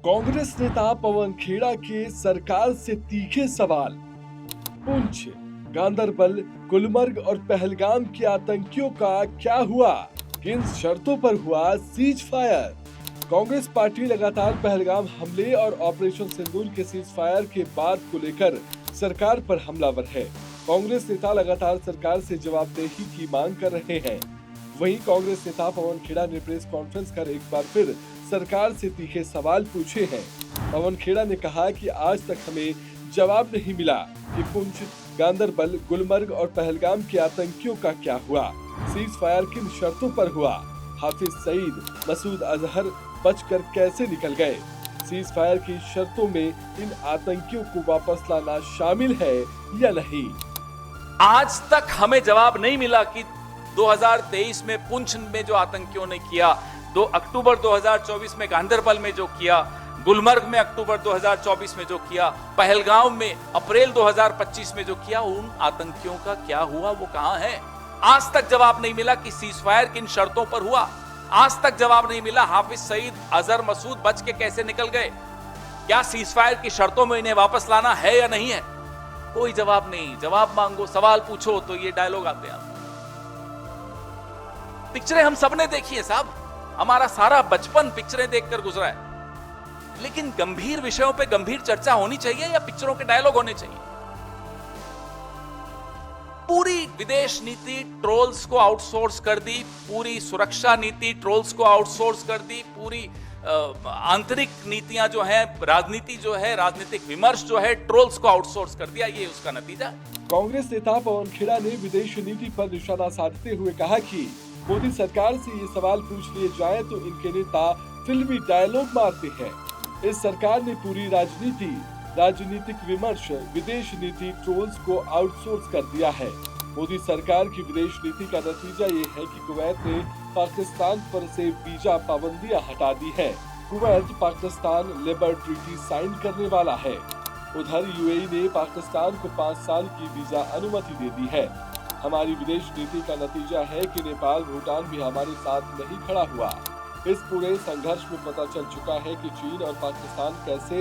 कांग्रेस नेता पवन खेड़ा के सरकार से तीखे सवाल। पुंछ, गांदरबल, गुलमर्ग और पहलगाम के आतंकियों का क्या हुआ? किन शर्तों पर हुआ सीज फायर? कांग्रेस पार्टी लगातार पहलगाम हमले और ऑपरेशन सिंदूर के सीज फायर के बात को लेकर सरकार पर हमलावर है। कांग्रेस नेता लगातार सरकार से जवाबदेही की मांग कर रहे हैं। वहीं कांग्रेस नेता पवन खेड़ा ने प्रेस कॉन्फ्रेंस कर एक बार फिर सरकार से तीखे सवाल पूछे हैं। पवन खेड़ा ने कहा कि आज तक हमें जवाब नहीं मिला कि पुंछ, गांदरबल, गुलमर्ग और पहलगाम के आतंकियों का क्या हुआ, सीज फायर किन शर्तों पर हुआ, हाफिज सईद, मसूद अजहर बचकर कैसे निकल गए, सीज फायर की शर्तों में इन आतंकियों को वापस लाना शामिल है या नहीं। आज तक हमें जवाब नहीं मिला कि 2023 में पुंछ में जो आतंकियों ने किया, 2 अक्टूबर 2024 में गांदरबल में जो किया, गुलमर्ग में अक्टूबर 2024 में जो किया, पहलगाम में अप्रैल 2025 में जो किया, उन आतंकियों का क्या हुआ, वो कहां है? आज तक जवाब नहीं मिला कि सीज फायर किन शर्तों पर हुआ। आज तक जवाब नहीं मिला हाफिज सईद, अजहर, मसूद बच के कैसे निकल गए। क्या सीज फायर की शर्तों में इन्हें वापस लाना है या नहीं है? कोई जवाब नहीं। जवाब मांगो, सवाल पूछो तो ये डायलॉग आते हैं। पिक्चरें हम सबने देखी है साहब, हमारा सारा बचपन पिक्चरें देखकर गुजरा है। लेकिन गंभीर विषयों पे गंभीर चर्चा होनी चाहिए या पिक्चरों के डायलॉग होने चाहिए? पूरी विदेश नीति ट्रोल्स को आउटसोर्स कर दी, पूरी सुरक्षा नीति ट्रोल्स को आउटसोर्स कर दी, पूरी आंतरिक नीतियां जो है, राजनीति जो है, राजनीतिक विमर्श जो है, ट्रोल्स को आउटसोर्स कर दिया। ये उसका नतीजा। कांग्रेस नेता पवन खेड़ा ने विदेश नीति पर निशाना साधते हुए कहा कि मोदी सरकार से ये सवाल पूछ लिए जाए तो इनके नेता फिल्मी डायलॉग मारते हैं। इस सरकार ने पूरी राजनीति, राजनीतिक विमर्श, विदेश नीति ट्रोल्स को आउटसोर्स कर दिया है। मोदी सरकार की विदेश नीति का नतीजा ये है कि कुवैत ने पाकिस्तान पर से वीजा पाबंदियां हटा दी है। Kuwait Pakistan labour treaty sign करने वाला है। उधर यूएई ने पाकिस्तान को 5 साल की वीजा अनुमति दे दी है। हमारी विदेश नीति का नतीजा है कि नेपाल, भूटान भी हमारे साथ नहीं खड़ा हुआ। इस पूरे संघर्ष में पता चल चुका है कि चीन और पाकिस्तान कैसे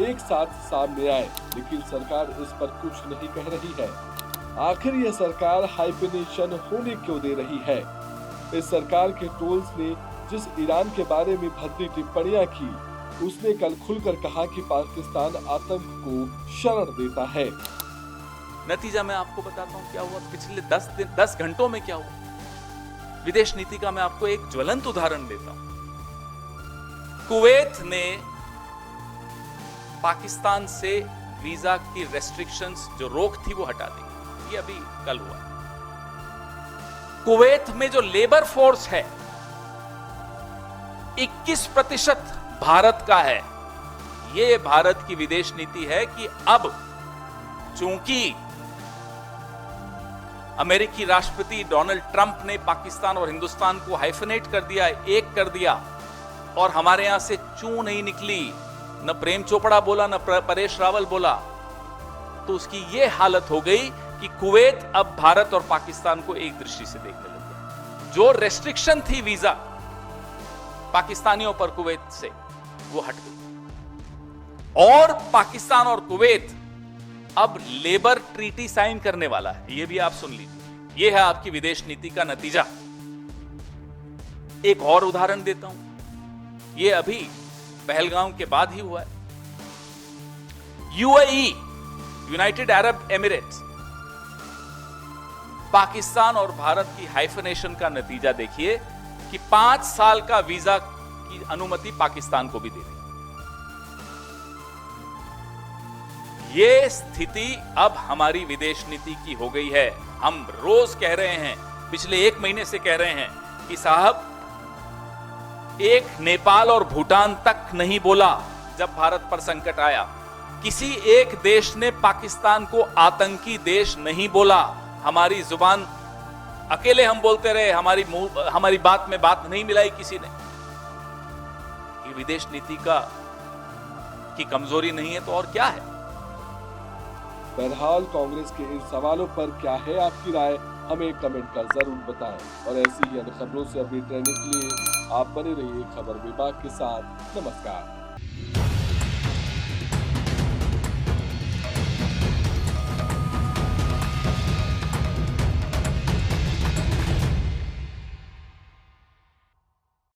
एक साथ सामने आए, लेकिन सरकार इस पर कुछ नहीं कह रही है। आखिर यह सरकार हाइफेनेशन होने क्यों दे रही है? इस सरकार के ट्रोल्स ने जिस ईरान के बारे में भद्दी टिप्पणियां की, उसने कल खुलकर कहा कि पाकिस्तान आतंक को शरण देता है। नतीजा मैं आपको बताता हूं क्या हुआ पिछले 10 घंटों में। क्या हुआ विदेश नीति का मैं आपको एक ज्वलंत उदाहरण देता हूं। कुवैत ने पाकिस्तान से वीजा की रेस्ट्रिक्शंस, जो रोक थी, वो हटा दी। ये अभी कल हुआ। कुवैत में जो लेबर फोर्स है 21% भारत का है। ये भारत की विदेश नीति है कि अब चूंकि अमेरिकी राष्ट्रपति डोनाल्ड ट्रंप ने पाकिस्तान और हिंदुस्तान को हाइफेनेट कर दिया, एक कर दिया, और हमारे यहां से चू नहीं निकली, न प्रेम चोपड़ा बोला, न परेश रावल बोला, तो उसकी ये हालत हो गई कि कुवैत अब भारत और पाकिस्तान को एक दृष्टि से देखने लग गया। जो रेस्ट्रिक्शन थी वीजा पाकिस्तानियों पर कुवैत से, वो हट गई। और पाकिस्तान और कुवैत अब लेबर ट्रीटी साइन करने वाला है। ये भी आप सुन लीजिए। ये है आपकी विदेश नीति का नतीजा। एक और उदाहरण देता हूं, ये अभी पहलगाम के बाद ही हुआ है। UAE, United Arab Emirates, Pakistan और भारत की हाइफेनेशन का नतीजा देखिए कि 5 साल का वीजा की अनुमति पाकिस्तान को भी दे दी। ये स्थिति अब हमारी विदेश नीति की हो गई है। हम रोज कह रहे हैं, पिछले 1 महीने से कह रहे हैं कि साहब, एक नेपाल और भूटान तक नहीं बोला जब भारत पर संकट आया। किसी एक देश ने पाकिस्तान को आतंकी देश नहीं बोला। हमारी जुबान अकेले हम बोलते रहे, हमारी बात में बात नहीं मिलाई किसी ने। ये विदेश नीति की कमजोरी नहीं है तो और क्या है? बहरहाल कांग्रेस के इन सवालों पर क्या है आपकी राय, हमें कमेंट कर जरूर बताएं। और ऐसी ही अन्य खबरों से अपडेट रहने के लिए आप बने रहिए खबर विभाग के साथ। नमस्कार।